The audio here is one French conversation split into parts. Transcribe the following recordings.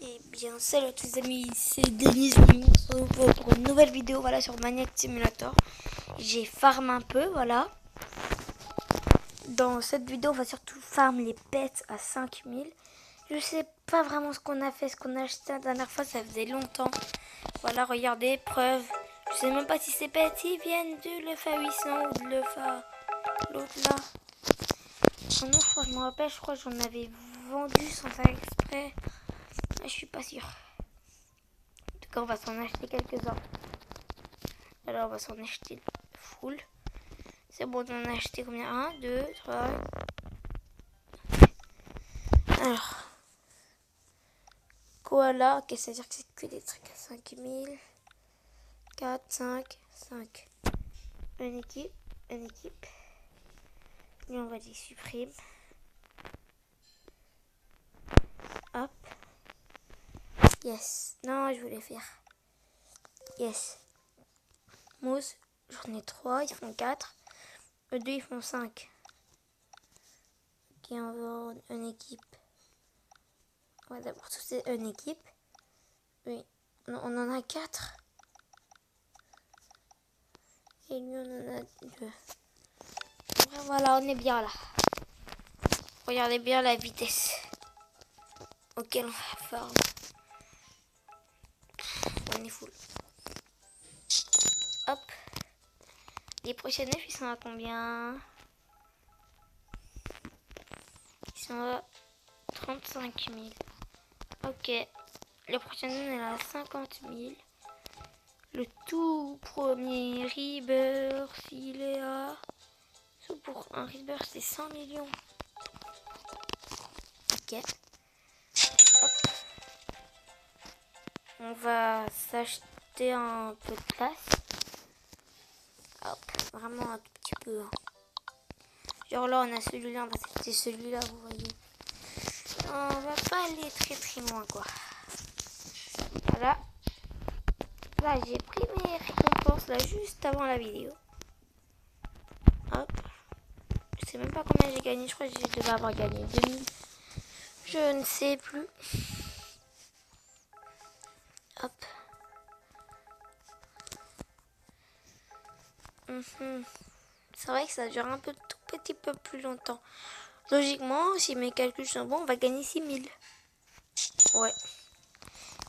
Et bien salut à tous les amis, c'est Denise pour une nouvelle vidéo voilà, sur Maniac Simulator. J'ai farm un peu, voilà. Dans cette vidéo, on va surtout farm les pets à 5000. Je sais pas vraiment ce qu'on a fait, ce qu'on a acheté la dernière fois, ça faisait longtemps. Voilà, regardez, preuve. Je sais même pas si ces pets ils viennent de l'EFA 800 ou de l'EFA l'autre là. Oh non, je me rappelle, je crois que j'en avais vendu sans faire exprès. Je suis pas sûre. En tout cas, on va s'en acheter quelques-uns. Alors, on va s'en acheter full. C'est bon, on en a acheté combien? 1, 2, 3. Alors, koala, ok, c'est-à-dire que c'est que des trucs à 5000. 4, 5, 5. Une équipe. Et on va les supprimer. Hop. Yes. Non, je voulais faire. Yes. Mousse, j'en ai 3, ils font 4. Eux 2, ils font 5. Ok, on va une équipe. On va d'abord tous une équipe. Oui, on en a 4. Et lui, on en a 2. Voilà, on est bien là. Regardez bien la vitesse auquel on va farm. On est full. Hop. Les prochaines neufs, ils sont à combien? Ils sont à 35 000. Ok. Le prochain on est à 50 000. Le tout premier rebirth, il est à... Pour un rebirth, c'est 100 millions. Ok. Hop. On va s'acheter un peu de place. Hop. Vraiment un tout petit peu. Hein. Genre là, on a celui-là, on va s'acheter celui-là, vous voyez. On va pas aller très loin, quoi. Voilà. Là, j'ai pris mes récompenses, là, juste avant la vidéo. Hop. Je sais même pas combien j'ai gagné. Je crois que je devais avoir gagné 2000. Je ne sais plus. Hop. C'est vrai que ça dure un peu, tout petit peu plus longtemps. Logiquement, si mes calculs sont bons, on va gagner 6000. Ouais.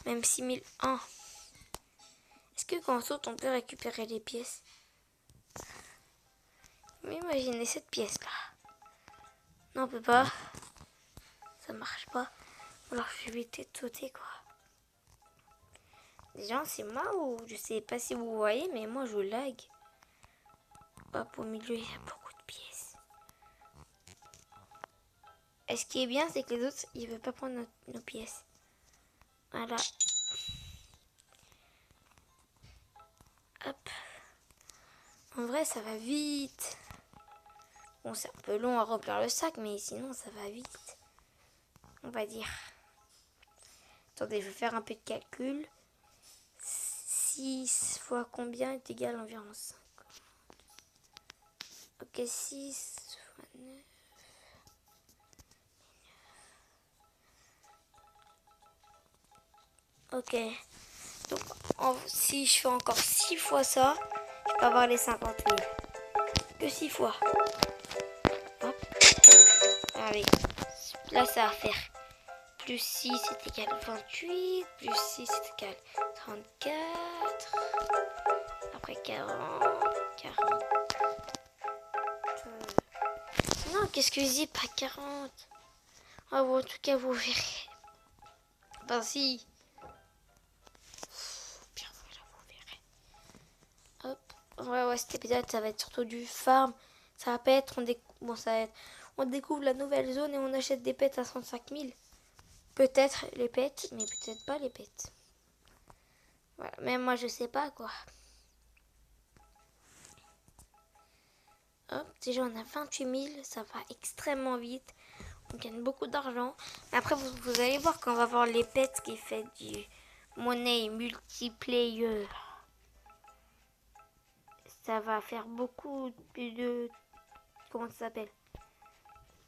Même 6001. Est-ce que quand on saute, on peut récupérer les pièces? Mais imaginez cette pièce-là. Non, on peut pas. Ça marche pas. Alors, je vais éviter de sauter, quoi. Déjà, c'est moi ou je sais pas si vous voyez, mais moi, je lag. Hop, au milieu, il y a beaucoup de pièces. Et ce qui est bien, c'est que les autres, ils veulent pas prendre nos pièces. Voilà. Hop. En vrai, ça va vite. Bon, c'est un peu long à remplir le sac, mais sinon, ça va vite. On va dire. Attendez, je vais faire un peu de calcul. 6 fois combien est égal à environ 5? Ok, 6 fois 9. Ok. Donc, si je fais encore 6 fois ça, je peux avoir les 50 000. Que 6 fois. Hop. Allez. Là, ça va faire plus 6 est égal à 28. Plus 6 est égal à 34. Après 40. Non, qu'est-ce que je dis? Pas 40. Ah bon, en tout cas, vous verrez. Ben si. Bien voilà, vous verrez. Hop. Ouais, cet épisode, ça va être surtout du farm. Ça va pas être... On découvre la nouvelle zone et on achète des pets à 105 000. Peut-être les pets, mais peut-être pas les pets. Voilà, même moi, je sais pas, quoi. Hop, déjà, on a 28 000. Ça va extrêmement vite. On gagne beaucoup d'argent. Mais après, vous allez voir quand on va voir les pets qui fait du monnaie multiplayer. Ça va faire beaucoup de... Comment ça s'appelle?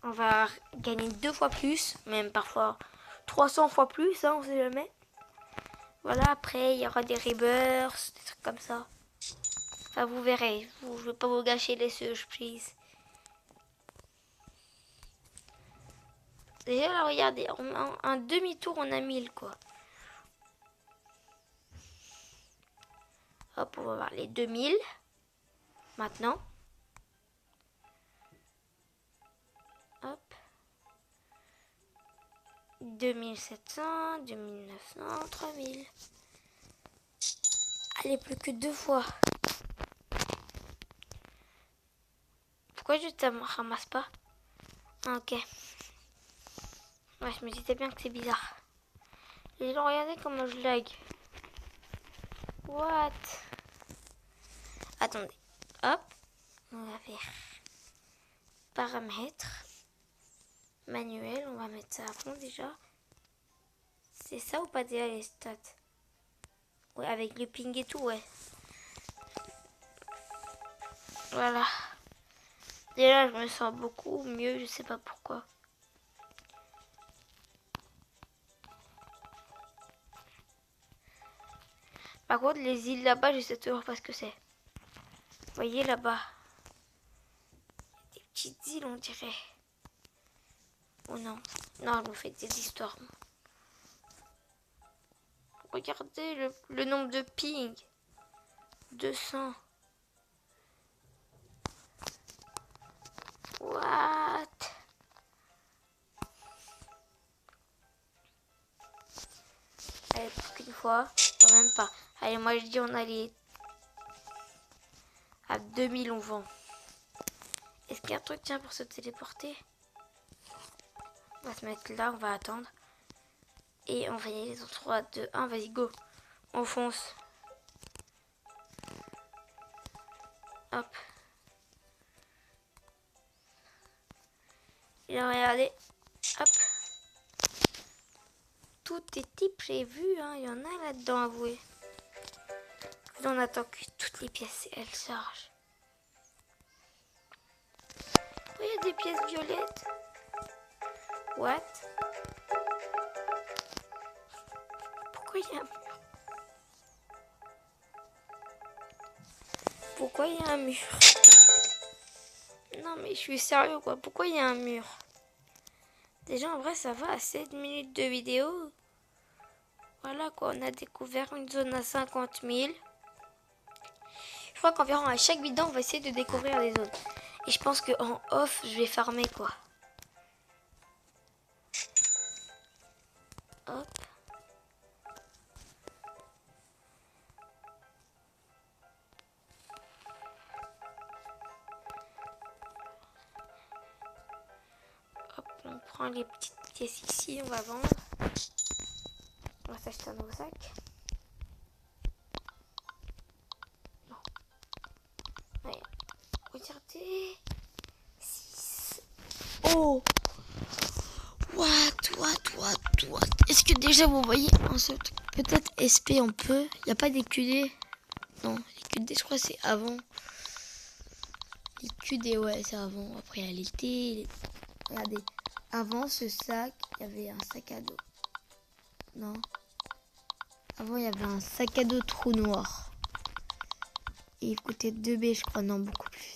On va gagner 2 fois plus, même parfois 300 fois plus, hein, on sait jamais. Voilà, après, il y aura des rebirths, des trucs comme ça. Enfin, vous verrez. Je ne vais pas vous gâcher les surprises. Déjà, là, regardez, un demi-tour, on a 1000, quoi. Hop, on va voir les 2000. Maintenant. Hop. 2700, 2900, 3000. Allez, plus que 2 fois. Pourquoi je ne ramasse pas? Ah, ok. Ouais, je me disais bien que c'est bizarre. Les gens, regardez comment je lag. What? Attendez. Hop. On va faire paramètres. Manuel, on va mettre ça à fond déjà. C'est ça ou pas déjà les stats? Ouais, avec le ping et tout, ouais. Voilà. Déjà, je me sens beaucoup mieux, je sais pas pourquoi. Par contre, les îles là-bas, je sais toujours pas ce que c'est. Vous voyez là-bas? Des petites îles, on dirait. Oh non. Non, je me fais des histoires. Regardez le nombre de ping. 200. What? Allez, plus qu'une fois. Quand même pas. Allez, moi je dis on allait à 2000, on vend. Est-ce qu'il y a un truc, tiens, pour se téléporter? On va se mettre là, on va attendre. Et on va y aller dans 3, 2, 1, vas-y, go. On fonce. Hop. Et là, regardez. Hop. Tout était prévu, hein. Il y en a là-dedans, avouez. Là, on attend que toutes les pièces, elles chargent. Oh, il y a des pièces violettes. What? Pourquoi il y a un mur? Pourquoi il y a un mur? Non, mais je suis sérieux, quoi. Pourquoi il y a un mur? Déjà, en vrai, ça va à 7 minutes de vidéo. Voilà, quoi. On a découvert une zone à 50 000. Je crois qu'environ à chaque vidéo, on va essayer de découvrir des zones. Et je pense qu'en off, je vais farmer, quoi. Hop. Hop, on prend les petites pièces ici, on va vendre. On va s'acheter un nouveau sac. Non. Ouais. Regardez. 6. Oh. What? Est-ce que déjà vous voyez un seul truc? Peut-être SP on peut. Il n'y a pas des QD. Non, les QD je crois c'est avant. Les QD ouais c'est avant. Après il y a l'été. Regardez. Avant ce sac, il y avait un sac à dos. Non. Avant il y avait un sac à dos trou noir. Et il coûtait 2B je crois. Non, beaucoup plus.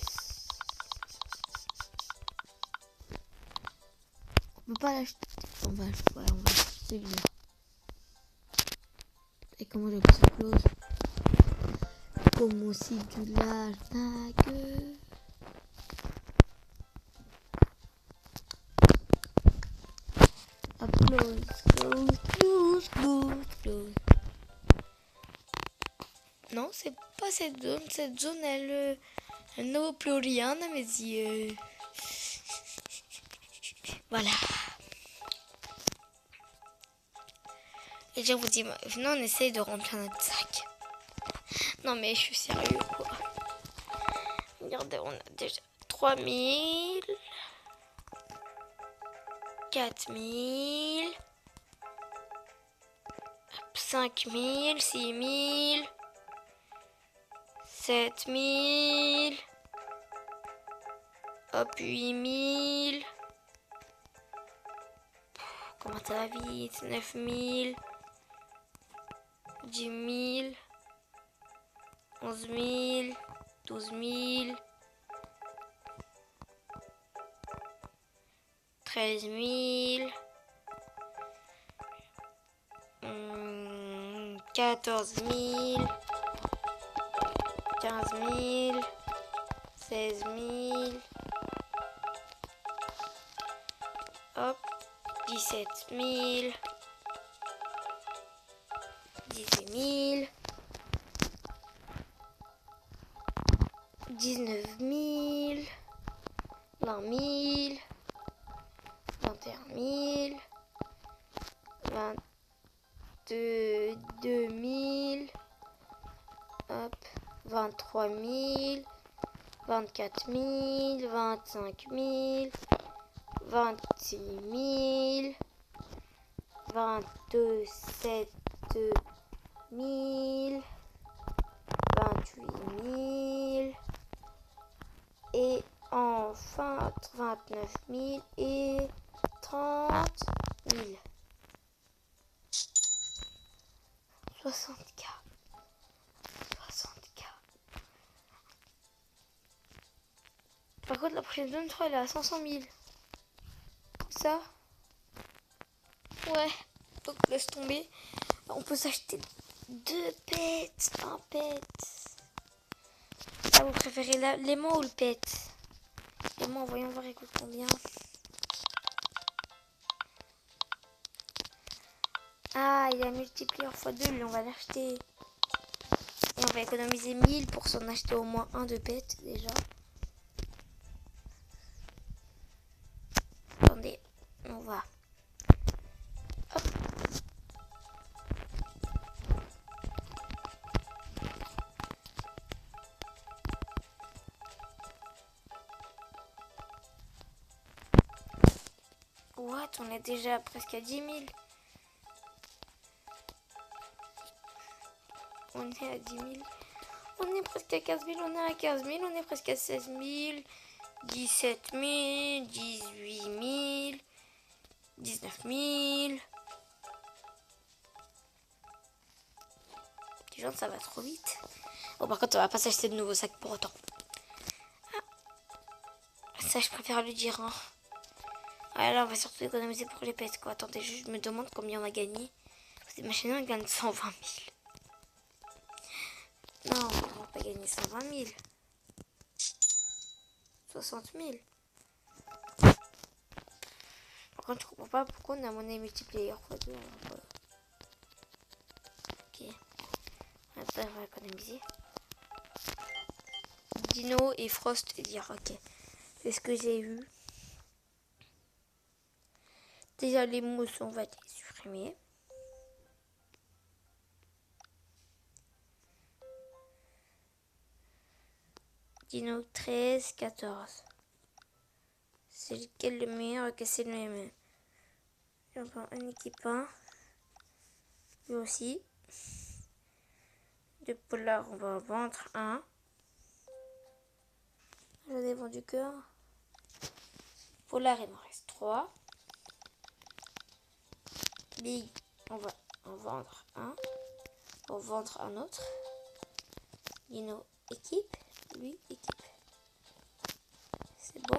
On peut pas l'acheter. On va acheter celui-là. Et comment j'appelle ça close? Comme si tu l'arnaques. Hop, close. Non, c'est pas cette zone. Cette zone, elle ne vaut plus rien à mes yeux. Voilà. Et je vous dis, maintenant on essaye de remplir notre sac. Non mais je suis sérieux quoi. Regardez, on a déjà 3000, 4000, 5000, 6000, 7000, hop 8000. Comment ça va vite? 9000, 10 000, 11 000, 12 000, 13 000, 14 000, 15 000, 16 000, hop, 17 000, 18 000, 19 000, 20 000, 21 000, 22 000, hop, 23 000, 24 000, 25 000, 26 000, 27 000, 28 000, et enfin 29 000 et 30 000. 60K. 60K. Par contre, la prochaine zone, je crois, elle est à 500 000. Ça. Ouais. Donc, laisse tomber. On peut s'acheter 2 pets. Un pet. Ah, vous préférez l'aimant ou le pet? L'aimant, voyons voir, il coûte combien. Ah, il y a un multiplier x2, lui, on va l'acheter. Et on va économiser 1000 pour s'en acheter au moins un de pet, déjà. Attendez, on va. Hop. What? On est déjà presque à 10 000. On est à 10 000. On est presque à 15 000. On est à 15 000. On est presque à 16 000. 17 000. 18 000. 19 000. Les gens, ça va trop vite. Bon, par contre, on va pas s'acheter de nouveaux sacs pour autant. Ah. Ça, je préfère le dire. Hein. Ah là, on va surtout économiser pour les pets, quoi. Attendez, je me demande combien on a gagné. Cette machine, on gagne 120 000. Non, on va pas gagner 120 000. 60 000. Par contre, je comprends pas pourquoi on a monnaie multiplier x2. Ok. Après, on va économiser. Dino et Frost et dire ok. C'est ce que j'ai eu. Déjà, les mousses, on va les supprimer. Dino 13, 14. C'est lequel le meilleur? Ok, c'est le même. On prend un équipe 1. Lui aussi. De polar, on va en vendre un. J'en ai vendu que. Polar, il m'en reste 3. Big, on va en vendre un. On va vendre un autre. Dino, équipe. Lui, équipe. C'est bon.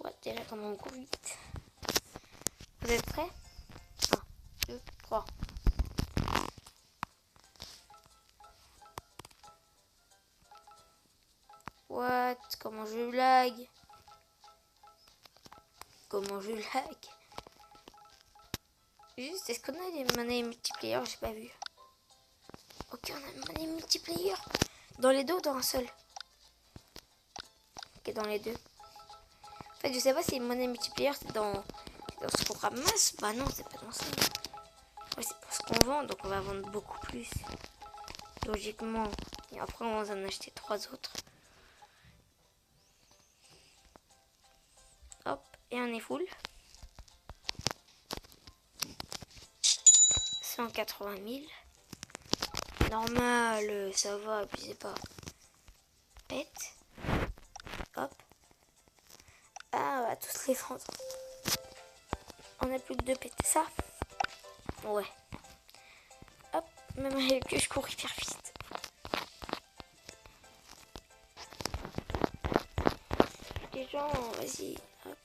Ouais, déjà comment on court vite. Vous êtes prêts? 1, 2, 3. What? Comment je lag? Comment je lag? Juste, est-ce qu'on a des monnaies multiplier? J'ai pas vu. Ok, on a une monnaie multiplier. Dans les deux ou dans un seul? Ok, dans les deux. En fait, je sais pas si une monnaie multiplier c'est dans ce qu'on ramasse. Bah non, c'est pas dans ça. Ouais, c'est pour ce qu'on vend, donc on va vendre beaucoup plus. Logiquement. Et après, on va en acheter 3 autres. Hop, et on est full. 180 000. Normal, ça va, abusez pas. Pète. Hop. Ah, on va tous les vendre. On a plus que 2 pets, ça. Ouais. Hop, même avec que je cours hyper vite. Les gens, vas-y, hop.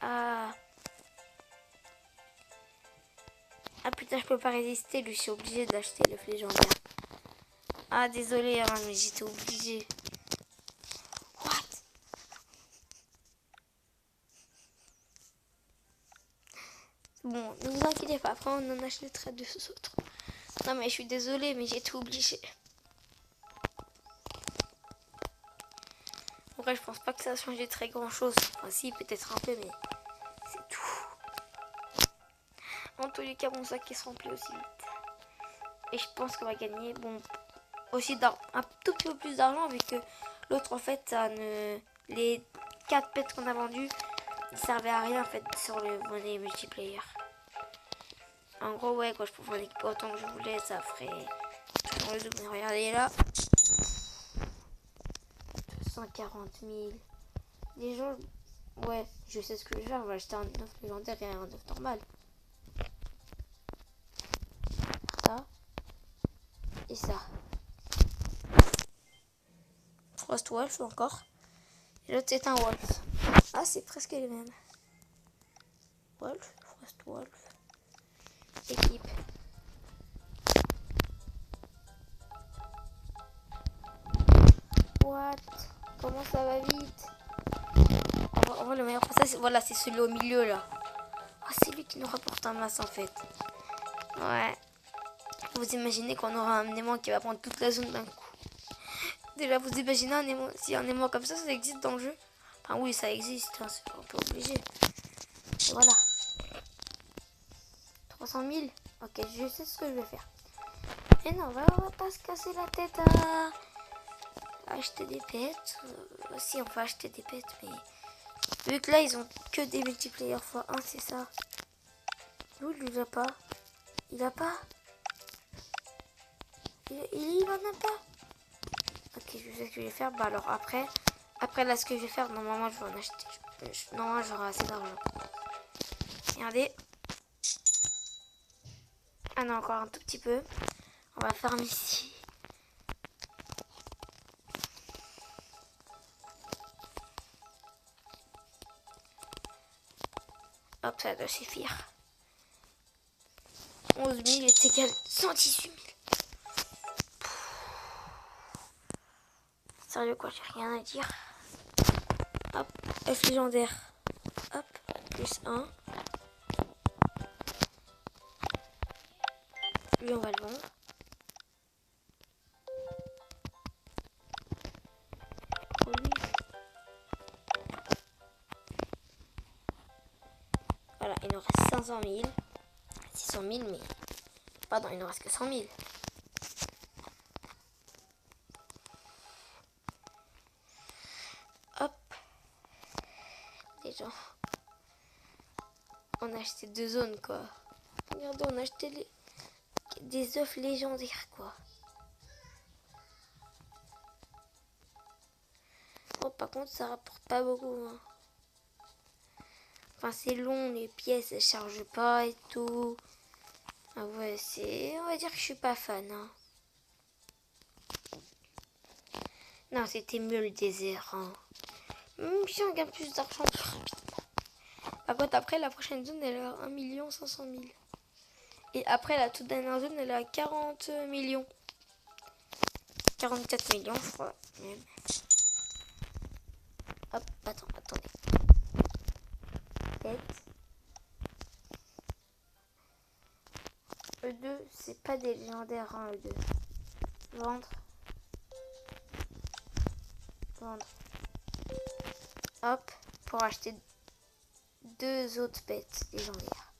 Ah. Ah putain, je peux pas résister, lui, je suis obligée d'acheter l'œuf légendaire. Ah, désolé, hein, mais j'étais obligée. What? Bon, ne vous inquiétez pas, après on en achètera deux autres. Non mais je suis désolée, mais j'étais obligée. En vrai, je pense pas que ça a changé très grand chose. Enfin si, peut-être un peu, mais c'est tout. En tous les cas, mon sac est rempli aussi vite. Et je pense qu'on va gagner, bon, aussi un tout petit peu plus d'argent, vu que l'autre, en fait, ça ne... les 4 pets qu'on a vendus, ils servaient à rien, en fait, sur le monnaie multiplayer. En gros, ouais, quand je pouvais en équiper autant que je voulais, ça ferait toujours le double. Mais regardez là, 240 000. Les gens, ouais, je sais ce que je vais faire. On va acheter un œuf légendaire et un œuf normal. Ça et ça. Frost Wolf encore. Et l'autre c'est un Wolf. Ah, c'est presque les mêmes. Wolf, Frost Wolf. Équipe. What? Comment ça va vite? En vrai, le meilleur pour ça, c'est voilà, c'est celui au milieu là. Ah, c'est lui qui nous rapporte un masse en fait. Ouais. Vous imaginez qu'on aura un aimant qui va prendre toute la zone d'un coup. Déjà, vous imaginez un aimant, si un aimant comme ça existe dans le jeu? Enfin oui, ça existe, hein, c'est un peu obligé. Et voilà. 300 000. Ok, je sais ce que je vais faire. Et non, on va pas se casser la tête à acheter des pets. Si, on va acheter des pets, mais vu que là, ils ont que des multiplayer x1, c'est ça. Lui, il a pas. Il a pas. Il en a pas. Ok, je sais ce que je vais faire. Bah alors après là, ce que je vais faire, normalement, je vais en acheter. Normalement, j'aurai assez d'argent. Regardez. Ah non, encore un tout petit peu. On va farmer ici. Hop, ça doit suffire. 11 000 est égal 118 000. Sérieux quoi, j'ai rien à dire. Hop, œuf légendaire. Hop, plus 1. Lui, on va le vendre. Oui. Voilà, il nous reste 500 000. 600 000, mais... Pardon, il nous reste que 100 000. Hop. Déjà. On a acheté 2 zones, quoi. Regardez, on a acheté des œufs légendaires, quoi. Oh, par contre, ça rapporte pas beaucoup, hein. Enfin, c'est long, les pièces, elles chargent pas et tout. Ah ouais, on va dire que je suis pas fan, hein. Non, c'était mieux le désert, hein. Même si on gagne plus d'argent plus rapidement. Par contre, après, la prochaine zone, elle est à 1 500 000. Et après, la toute dernière zone, elle est à 40 millions. 44 millions, je crois. Même. Hop, attendez. E2, c'est pas des légendaires, hein, E2. Vendre. Hop, pour acheter 2 autres pets légendaires.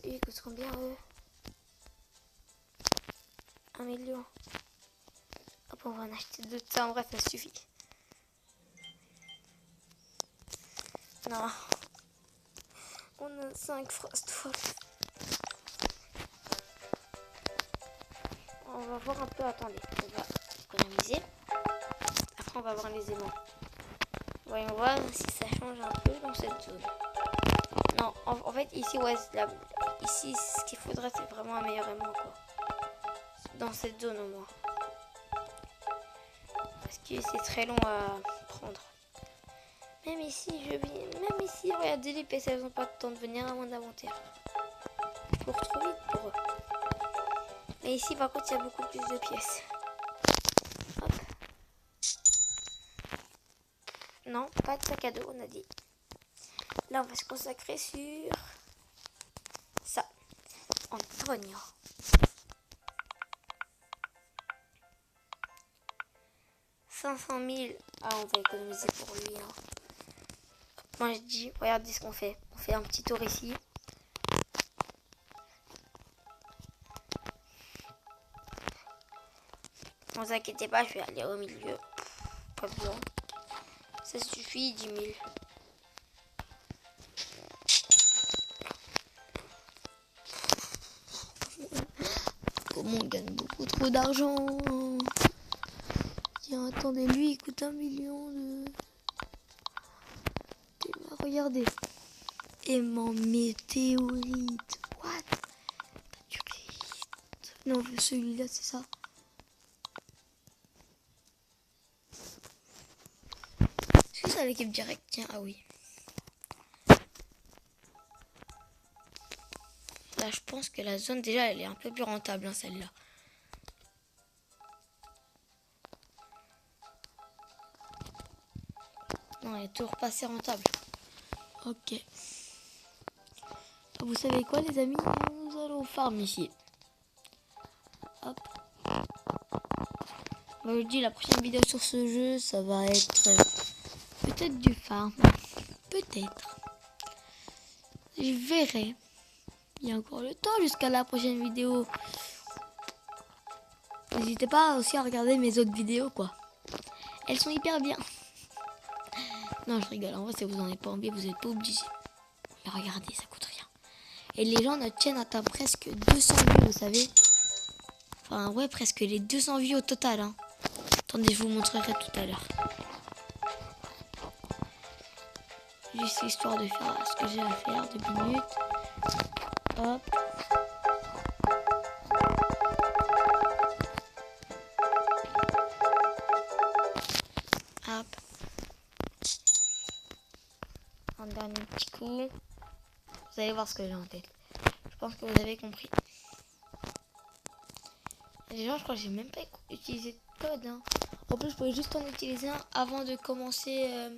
Ils coûtent combien, eux? 1 million. Hop, on va en acheter 2 de ça, en vrai, ça suffit. Non. On a 5 Frostwolf. On va voir un peu, attendez. On va économiser. Après, on va voir les aimants. Voyons voir si ça change un peu dans cette zone. Non, en fait, ici, ouais, ici, ce qu'il faudrait, c'est vraiment un meilleur aimant, quoi. Dans cette zone, au moins. Parce que c'est très long à prendre. Même ici, regardez, les PC, elles n'ont pas de temps de venir à mon inventaire. Je cours trop vite pour eux. Mais ici, par contre, il y a beaucoup plus de pièces. Hop. Non, pas de sac à dos, on a dit. Là, on va se consacrer sur ça. Antonio. $500 000. Ah, on va économiser pour lui. Hein. Moi, je dis, regardez ce qu'on fait. On fait un petit tour ici. Ne vous inquiétez pas, je vais aller au milieu. Pas besoin. Ça suffit, 10 000. Comment on gagne beaucoup trop d'argent? Tiens, attendez, lui, il coûte 1 million de... Regardez. Aimant météorite. What? Non, celui-là, c'est ça. Est-ce que c'est l'équipe directe? Tiens, ah oui. Là, je pense que la zone, déjà, elle est un peu plus rentable, hein, celle-là. Non, elle est toujours pas assez rentable. Ok. Vous savez quoi, les amis? Nous allons farm ici. Hop. Moi, je dis, la prochaine vidéo sur ce jeu, ça va être peut-être du farm. Peut-être. Je verrai. Il y a encore le temps jusqu'à la prochaine vidéo. N'hésitez pas aussi à regarder mes autres vidéos, quoi. Elles sont hyper bien. Non, je rigole. En vrai, si vous n'en avez pas envie, vous n'êtes pas obligé. Mais regardez, ça coûte rien. Et les gens, notre chaîne atteint presque 200 vues, vous savez. Enfin, ouais, presque les 200 vues au total. Hein. Attendez, je vous montrerai tout à l'heure. Juste histoire de faire ce que j'ai à faire, 2 minutes. Hop. Hop. Un dernier petit coup. Vous allez voir ce que j'ai en tête. Je pense que vous avez compris. Les gens, je crois que j'ai même pas utilisé de code. Hein. En plus, je pouvais juste en utiliser un avant de commencer.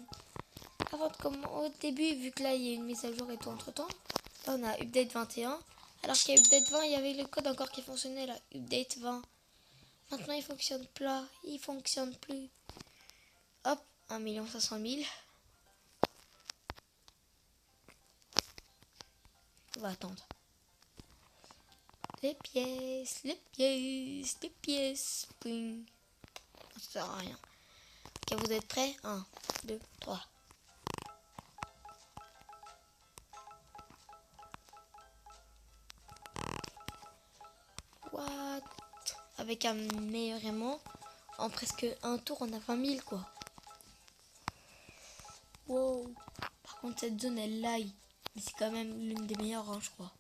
Au début, vu que là, il y a une mise à jour et tout entre temps. Là, on a update 21. Alors qu'à update 20, il y avait le code encore qui fonctionnait là. Update 20. Maintenant, il fonctionne pas. Il fonctionne plus. Hop, 1 500 000. On va attendre. Les pièces. Boum. Ça sert à rien. Ok, vous êtes prêts? 1, 2, 3. What? Avec un meilleur aimant, en presque un tour, on a 20 000, quoi. Wow. Par contre, cette zone, elle lie. Mais c'est quand même l'une des meilleures, hein, je crois.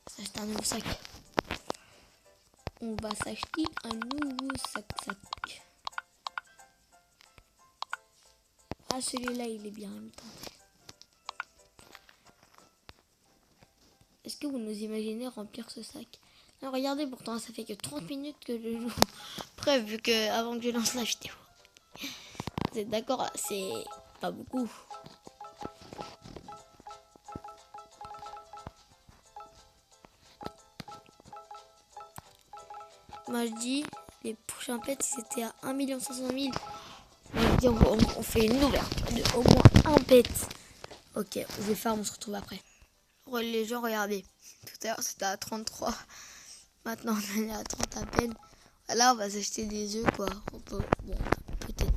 S'acheter un nouveau sac. On va s'acheter un nouveau sac. Ah, celui-là, il est bien, il me tente. Est-ce que vous nous imaginez remplir ce sac? Non, regardez, pourtant, ça fait que 30 minutes que je joue. Preuve, vu que avant que je lance la vidéo. Vous êtes d'accord? C'est pas beaucoup. Moi, je dis, les prochains pets, c'était à 1 500 000. On fait une ouverture de au moins un pet. Ok, je vais faire, on se retrouve après. Les gens, regardez. Tout à l'heure, c'était à 33. Maintenant, on est à 30 à peine. Là, on va s'acheter des œufs, quoi. On peut, bon, peut-être.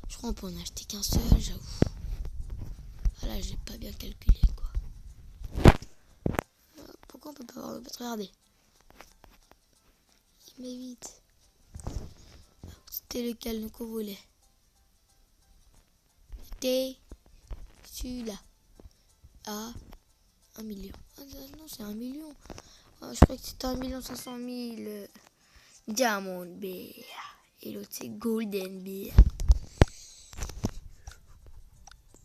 Je crois qu'on peut en acheter qu'un seul, j'avoue. Voilà, j'ai pas bien calculé, quoi. Pourquoi on peut pas avoir le pet? Regardez. mais vite. C'était lequel qu'on voulait. C'était celui-là. Ah, 1 million. Ah non, c'est 1 million. Ah, je crois que c'était 1 500 000 Diamond Bear. Et l'autre c'est Golden Bear.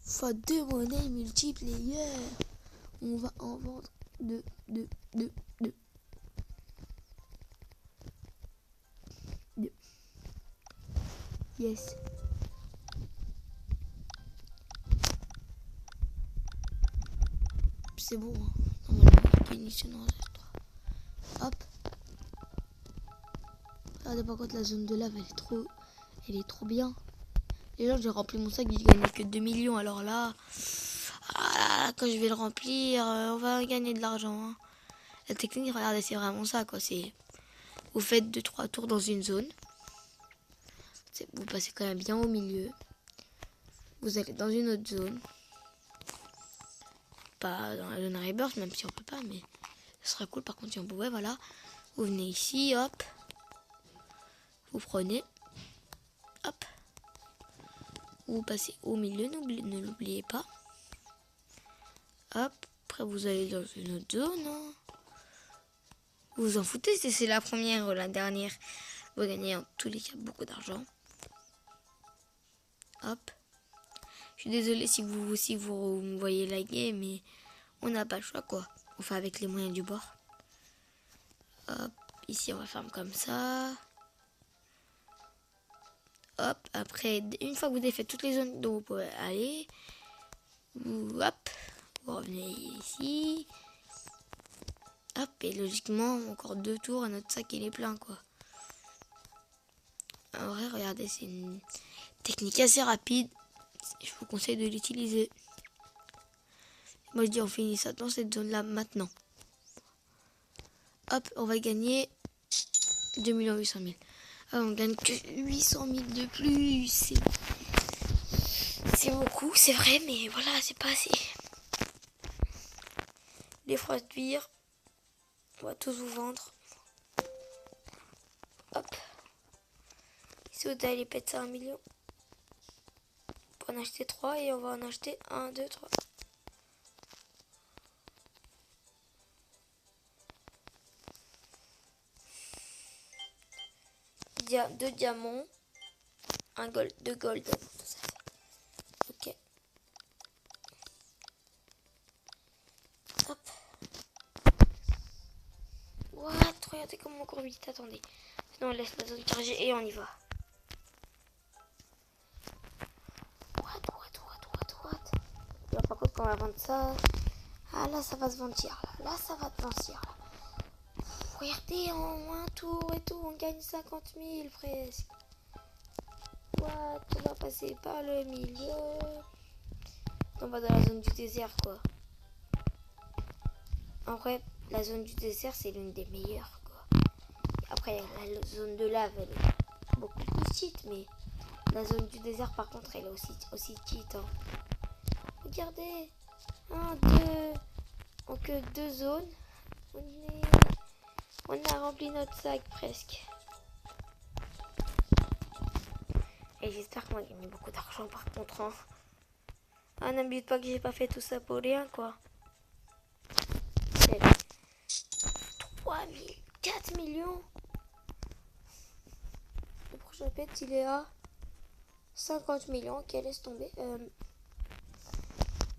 Fois 2 monnaies multiplayer. On va en vendre 2. Yes. C'est bon. Hein. Normalement, finition dans reste 3. Hop. Regardez par contre la zone de lave, elle est trop bien. Et là j'ai rempli mon sac, il gagnait que 2 millions. Alors là, quand je vais le remplir, on va gagner de l'argent. Hein. La technique, regardez, c'est vraiment ça quoi. C'est vous faites 2-3 tours dans une zone. Vous passez quand même bien au milieu. Vous allez dans une autre zone. Pas dans la zone Rebirth, même si on peut pas, mais ce serait cool par contre si on pouvait, voilà. Vous venez ici, hop. Vous prenez. Hop. Vous passez au milieu, ne l'oubliez pas. Hop. Après vous allez dans une autre zone. Hein. Vous vous en foutez si c'est la première ou la dernière. Vous gagnez en tous les cas beaucoup d'argent. Hop. Je suis désolée si vous me voyez laguer, mais on n'a pas le choix quoi. Enfin avec les moyens du bord. Hop. Ici on va faire comme ça. Hop. Après, une fois que vous avez fait toutes les zones dont vous pouvez aller, vous revenez ici. Hop. Et logiquement, encore 2 tours, notre sac il est plein quoi. En vrai, regardez, c'est une technique assez rapide. Je vous conseille de l'utiliser. Moi je dis on finit ça dans cette zone là maintenant. Hop, on va gagner 2 800 000. Ah, on gagne que 800 000 de plus. C'est beaucoup, c'est vrai, mais voilà, c'est pas assez. Les phrases de vire, on va tous vous vendre. Hop. Ici, vous allez péter ça 1 million. On va en acheter 3 et on va en acheter 1, 2, 3. Deux diamants, deux gold. Ok. Hop. What? Regardez comment encore vite. Attendez. Sinon on laisse la zone chargée et on y va. What? Là, par contre, quand on va vendre ça. Ah là, ça va se mentir. Là, ça va te mentir. Regardez, en un tour et tout, on gagne 50 000 presque. What? On va passer par le milieu. On va dans la zone du désert, quoi. En vrai, la zone du désert, c'est l'une des meilleures, quoi. Après, la zone de lave, elle est beaucoup plus cheat, mais la zone du désert, par contre, elle est aussi cheat. Hein. Regardez. 1, 2. En que 2 zones. On a rempli notre sac presque. Et j'espère qu'on va gagner beaucoup d'argent par contre. Hein. Ah, n'oublie pas que j'ai pas fait tout ça pour rien, quoi. 3 000, 4 millions. Le prochain pet, il est à 50 millions. Ok, laisse tomber.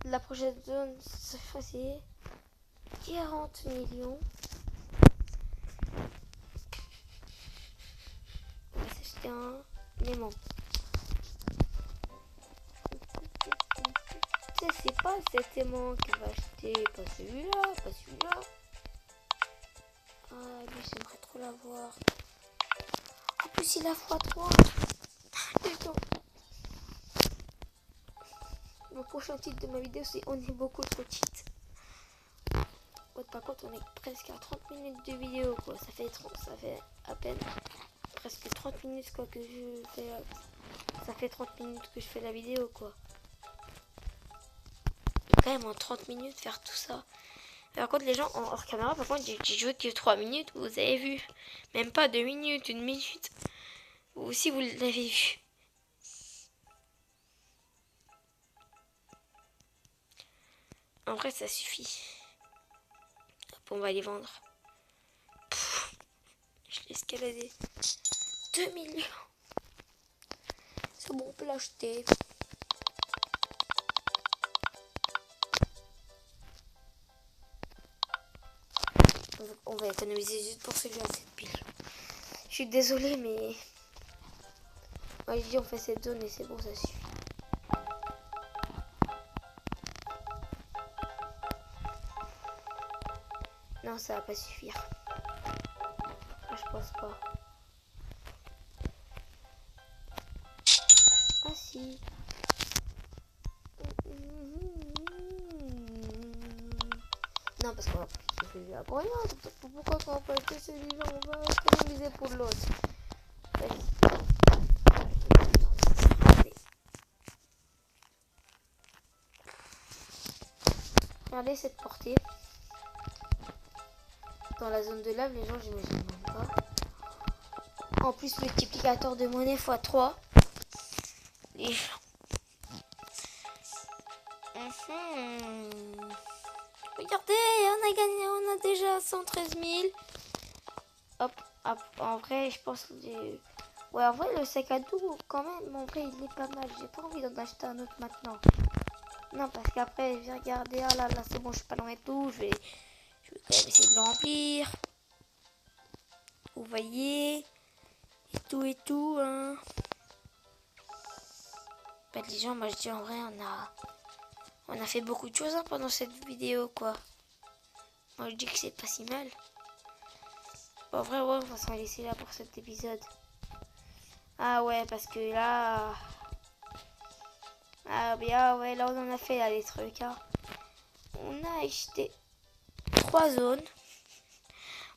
La prochaine zone, c'est 40 millions. On va s'acheter un aimant. C'est pas cet aimant qu'il va acheter, pas celui-là. Ah, lui, j'aimerais trop l'avoir. En plus, il a x3. Le prochain titre de ma vidéo, c'est On est beaucoup trop cheat. Par contre, on est presque à 30 minutes de vidéo, quoi. Ça fait à peine presque 30 minutes, quoi, que je fais. Ça fait 30 minutes que je fais la vidéo, quoi. Et quand même, en 30 minutes, faire tout ça. Par contre, les gens en hors caméra, par contre, j'ai joué que 3 minutes, vous avez vu. Même pas 2 minutes, 1 minute. Ou si vous l'avez vu. En vrai, ça suffit. Hop, on va les vendre. Pff, je l'ai escaladé. 2 millions. C'est bon, on peut l'acheter. On va économiser juste pour celui-là, cette pile. Je suis désolée, mais... Moi, je dis on fait cette zone et c'est bon, ça suffit. Non, ça va pas suffire. Ah, je pense pas. Ah si. Non, parce qu'on va pas acheter celui-là pour rien. Pourquoi on va pas acheter celui-là? On va économiser pour l'autre. Regardez cette portée. Dans la zone de lave, les gens, j'imagine même pas. En plus, multiplicateur de monnaie x3. Les gens. Regardez, on a gagné, on a déjà 113 000. Hop, hop, en vrai, je pense que ouais, en vrai, le sac à dos, quand même, en vrai, il est pas mal. J'ai pas envie d'en acheter un autre maintenant. Non, parce qu'après, je vais regarder. Ah là, là, c'est bon, je suis pas dans mes tout. Je vais quand même essayer de le remplir. Vous voyez. Et tout, hein. Bah, les gens, moi, je dis en vrai, on a fait beaucoup de choses hein, pendant cette vidéo, quoi. Moi, je dis que c'est pas si mal. Bon, en vrai, ouais, on va s'en laisser là pour cet épisode. Ah ouais, parce que là... Ah bien, ouais, là, on en a fait, là, les trucs, hein. On a acheté 3 zones.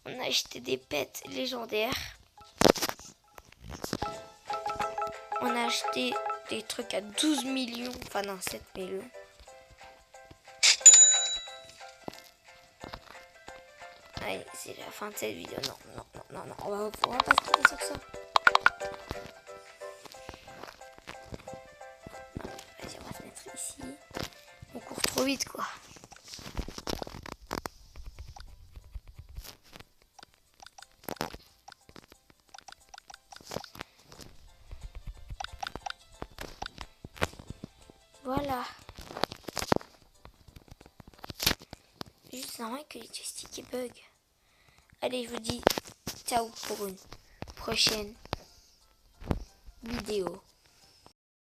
On a acheté des pets légendaires. On a acheté des trucs à 12 millions. Enfin, non, 7 millions. Allez, c'est la fin de cette vidéo. Non. On va pas se quitter sur ça. Non, vas-y, on va se mettre ici. On court trop vite, quoi. Voilà. Juste normal que les joysticks bug. Allez, je vous dis ciao pour une prochaine vidéo.